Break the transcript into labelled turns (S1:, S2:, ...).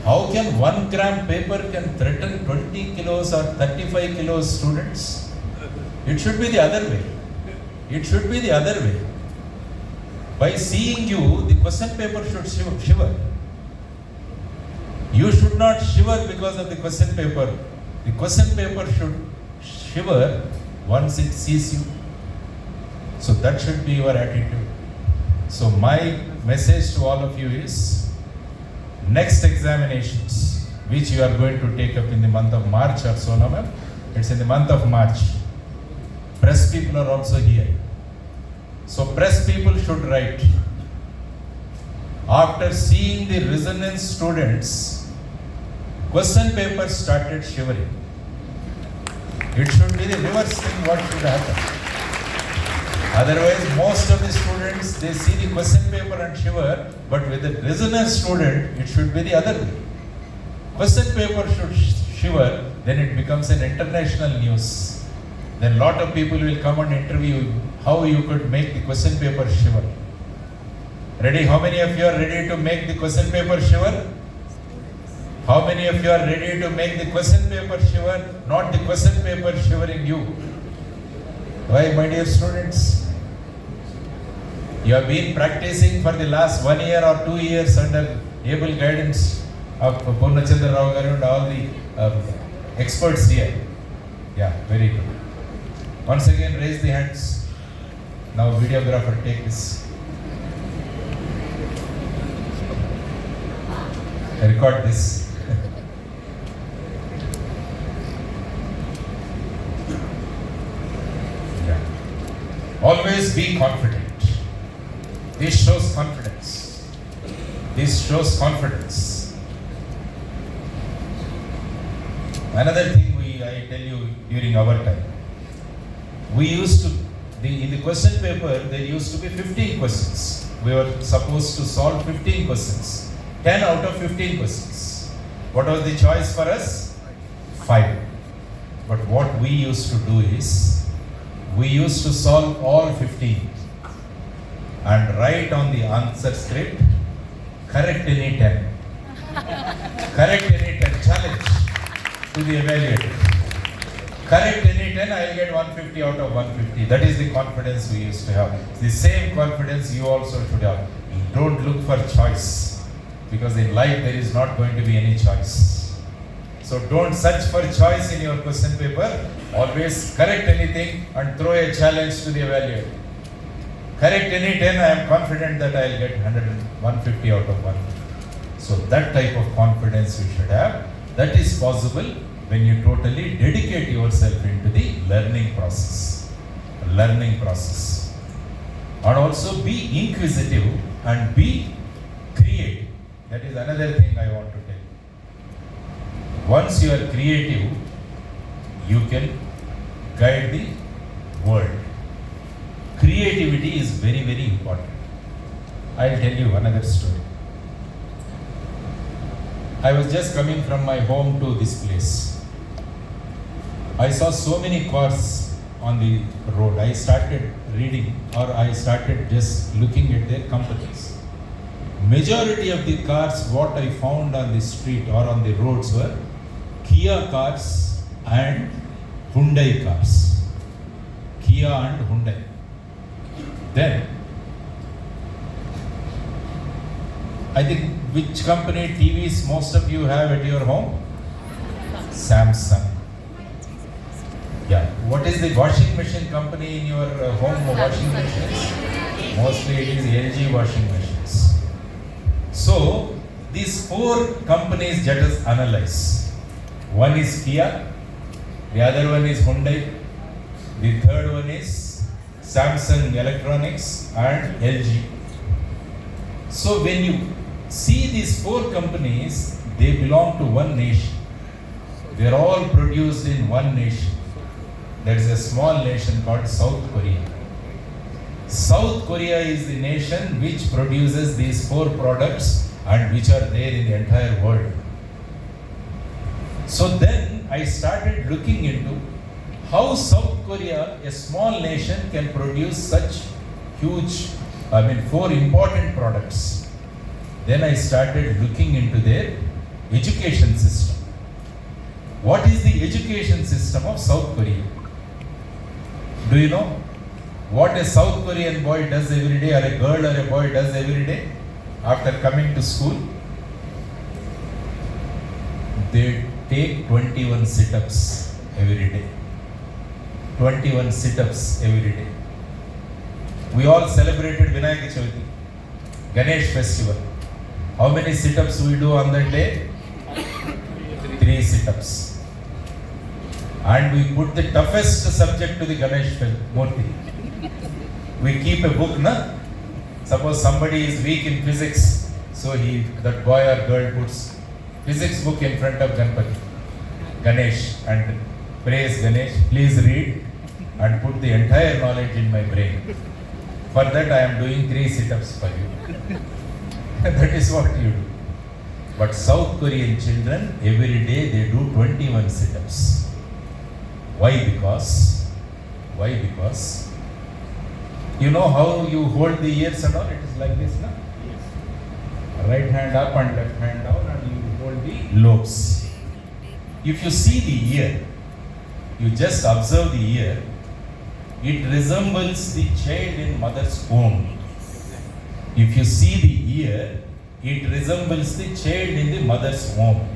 S1: How can 1 gram paper can threaten 20 kilos or 35 kilos students? It should be the other way. It should be the other way. By seeing you, the question paper should shiver. You should not shiver because of the question paper. The question paper should shiver once it sees you. So that should be your attitude. So my message to all of you is, next examinations, which you are going to take up in the month of March or so, no ma'am? It's in the month of March. Press people are also here. So press people should write. After seeing the resonance students, question paper started shivering. It should be the reverse thing what should happen. Otherwise, most of the students, they see the question paper and shiver, but with the resonance student, it should be the other way. Question paper should shiver, then it becomes an international news. Then lot of people will come and interview you, how you could make the question paper shiver. Ready? How many of you are ready to make the question paper shiver? How many of you are ready to make the question paper shiver, not the question paper shivering you? Why, my dear students? You have been practicing for the last 1 year or 2 years under able guidance of Purnachandra Rao Garu and all the experts here. Yeah, very good. Once again, raise the hands. Now, videographer, take this. Record this. Yeah. Always be confident. This shows confidence. This shows confidence. Another thing I tell you during our time. We used to, in the question paper, there used to be 15 questions. We were supposed to solve 15 questions. 10 out of 15 questions. What was the choice for us? 5. But what we used to do is, we used to solve all 15 and write on the answer script, correct any 10. Correct any 10, challenge to the evaluator. Correct any 10, I will get 150 out of 150. That is the confidence we used to have. The same confidence you also should have. Don't look for choice, because in life there is not going to be any choice. So don't search for choice in your question paper. Always correct anything and throw a challenge to the evaluator. Correct any 10, I am confident that I will get 150 out of 150. So that type of confidence you should have. That is possible when you totally dedicate yourself into the learning process. Learning process. And also be inquisitive and be creative. That is another thing I want to tell you. Once you are creative, you can guide the world. Creativity is very, very important. I'll tell you another story. I was just coming from my home to this place. I saw so many cars on the road. I started reading, or I started just looking at their companies. Majority of the cars what I found on the street or on the roads were Kia cars and Hyundai cars. Kia and Hyundai. Then, I think which company TVs most of you have at your home? Samsung. Yeah. What is the washing machine company in your home washing machines? Mostly it is LG washing machines. So, these 4 companies let us analyze. One is Kia, the other one is Hyundai, the third one is Samsung Electronics and LG. So when you see these 4 companies, they belong to one nation. They are all produced in one nation. There is a small nation called South Korea. South Korea is the nation which produces these 4 products and which are there in the entire world. So then I started looking into how South Korea, a small nation, can produce such huge, 4 important products. Then I started looking into their education system. What is the education system of South Korea? Do you know what a South Korean boy does every day, or a girl or a boy does every day after coming to school? They take 21 sit-ups every day. 21 sit-ups every day. We all celebrated Vinayaka Chavati, Ganesh festival. How many sit-ups we do on that day? 3 sit-ups. And we put the toughest subject to the Ganesh Murti. We keep a book, na? Suppose somebody is weak in physics, so that boy or girl puts physics book in front of Ganesh, and praise Ganesh, please read and put the entire knowledge in my brain. For that I am doing 3 sit-ups for you. That is what you do. But South Korean children, every day they do 21 sit-ups. Why? Because you know how you hold the ears and all? It is like this, na? Yes. Right hand up and left hand down, and you hold the lobes. If you see the ear, you just observe the ear, it resembles the child in mother's womb. If you see the ear, it resembles the child in the mother's womb.